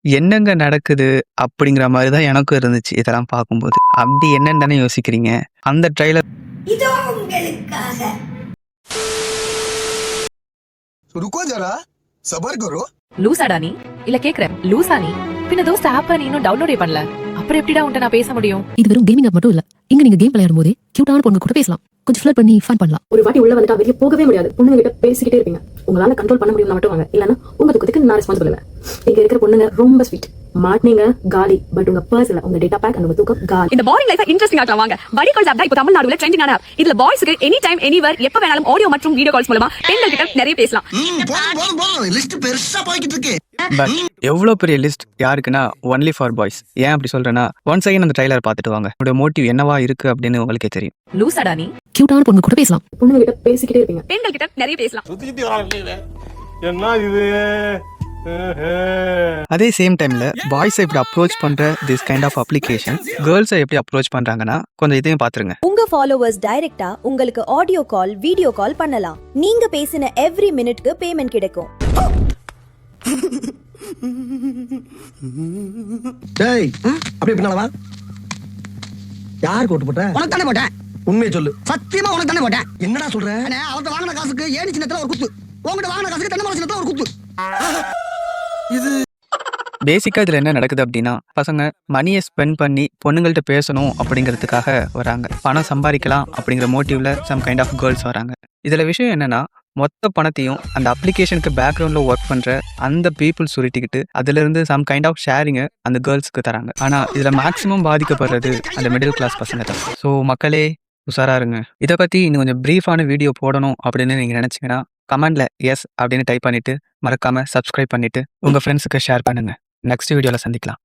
என்னங்க நடக்குது? அப்படிங்கிற மாரி தான் எனக்கும் இருந்துச்சு இதெல்லாம் பார்க்கும்போது. அப்படி என்னன்னு தானே யோசிக்கிறீங்க. அந்த ட்ரெய்லர் இதோ உங்களுக்காக. रुको जरा सबर करो. லூசாடா நீ? இல்ல கேக்குறேன், லூசா நீ? பின்ன தோஸ்த் ஆப்ப நீ இன்னும் டவுன்லோடே பண்ணல. அப்புறம் எப்படிடா உன்ட்ட நான் பேச முடியும்? இது வெறும் கேமிங் ஆப் மட்டும் இல்ல. இங்க நீங்க கேம் விளையாடும் போதே கியூட்டான பொண்ணு கூட பேசலாம். கொஞ்சம் ஃபிளர்ட் பண்ணி ஃபன் பண்ணலாம். ஒரு வாட்டி உள்ள வந்துட்டா வெளியே போகவே முடியாது. பொண்ணுங்க கிட்ட பேசிக்கிட்டே இருப்பீங்க. உங்களால கண்ட்ரோல் பண்ண முடியும்னா மட்டும் வாங்க. இல்லன்னா உங்க துக்கத்துக்கு நான் ரெஸ்பான்சிபிள் இல்ல. இங்க இருக்கிற பொண்ணுங்க ரொம்ப ஸ்வீட். மாட்னீங்க காலி. பட் உங்க பர்ஸ் இல்ல, உங்க டேட்டா பேக் உங்க தூக்கம் காலி. இந்த பாரிங் லைஃபை இன்ட்ரஸ்டிங் ஆக்கலாம் வாங்க. படி கால்ஸ் ஆப் தான் இப்போ தமிழ்நாடுல ட்ரெண்டிங்கான ஆப். இதுல பாய்ஸ்க்கு எனி டைம் எனிவேர் எப்ப வேணாலும் ஆடியோ மற்றும் வீடியோ கால்ஸ் மூலமா பெண்கள் கிட்ட நிறைய பேசலாம். போதும் லிஸ்ட் பெருசா போய்கிட்டு இருக்கு. பட் எவ்வளோ பெரிய லிஸ்ட் யாருக்குன்னா ஒன்லி ஃபார் பாய்ஸ். ஏன் அப்படி சொல்றேன்னா ஒன்ஸ் அகைன் அந்த ட்ரெய்லர் பார்த்துட்டு வாங்க. உங்களோட மோட்டிவ் என்னவா இருக்கு அப்படின்னு உங்களுக்கே தெரியும். லூசாடா நீ? கியூட்டான பொண்ணு கூட பேசலாம். பொண்ணுங்க கிட்ட பேசிக்கிட்டே இருப்பீங்க. பெண்கள் கிட்ட நிறைய பேசலாம். என்ன இது? அதே சேம் டைம்ல பாய்ஸை இப்படி அப்ரோச் பண்ற திஸ் கைண்ட் ஆஃப் அப்ளிகேஷன் கேர்ள்ஸை எப்படி அப்ரோச் பண்றாங்கன்னா கொஞ்சம் இதையும் பாத்துருங்க. உங்க ஃபாலோவர்ஸ் டைரக்டா உங்களுக்கு ஆடியோ கால், வீடியோ கால் பண்ணலாம். நீங்க பேசின எவ்ரி மினிட்க்கு பேமெண்ட் கிடைக்கும். டேய் அப்படியே பின்னால வா. யார் கோட்டு போட்ட? உனக்கு தானே போட்டேன். உண்மையை சொல்லு. சத்தியமா உனக்கு தானே போட்டேன். என்னடா சொல்ற? அவர்கிட்ட வாங்கின காசுக்கு ஏணி சின்னத்துல ஒரு குத்து, உங்ககிட்ட வாங்கின காசுக்கு தென்னை மரம் சின்னத்துல ஒரு குத்து. பேசிக்கா இதுல என்ன நடக்குது அப்படின்னா பசங்க மணியை ஸ்பெண்ட் பண்ணி பொண்ணுங்கள்ட்ட பேசணும் அப்படிங்கிறதுக்காக வராங்க. பணம் சம்பாதிக்கலாம் அப்படிங்கிற மோட்டிவ்ல சம் கைண்ட் ஆஃப் கேர்ள்ஸ் வராங்க. இதுல விஷயம் என்னன்னா மொத்த பணத்தையும் அந்த அப்ளிகேஷனுக்கு பேக்ரவுண்ட்ல ஒர்க் பண்ற அந்த பீப்புள் சுருட்டிக்கிட்டு அதுல இருந்து சம் கைண்ட் ஆஃப் ஷேரிங்க அந்த கேர்ள்ஸ்க்கு தராங்க. ஆனா இதுல மேக்சிமம் பாதிக்கப்படுறது அந்த மிடில் கிளாஸ் பசங்க தான். ஸோ மக்களே உஷாரா இருங்க. இதை பத்தி இன்னும் கொஞ்சம் பிரீஃபான வீடியோ போடணும் அப்படின்னு நீங்க நினைச்சீங்கன்னா கமெண்ட்ல எஸ் அப்படின்னு டைப் பண்ணிட்டு மறக்காம சப்ஸ்கிரைப் பண்ணிட்டு உங்க ஃப்ரெண்ட்ஸுக்கு ஷேர் பண்ணுங்க. நெக்ஸ்ட் வீடியோல சந்திக்கலாம்.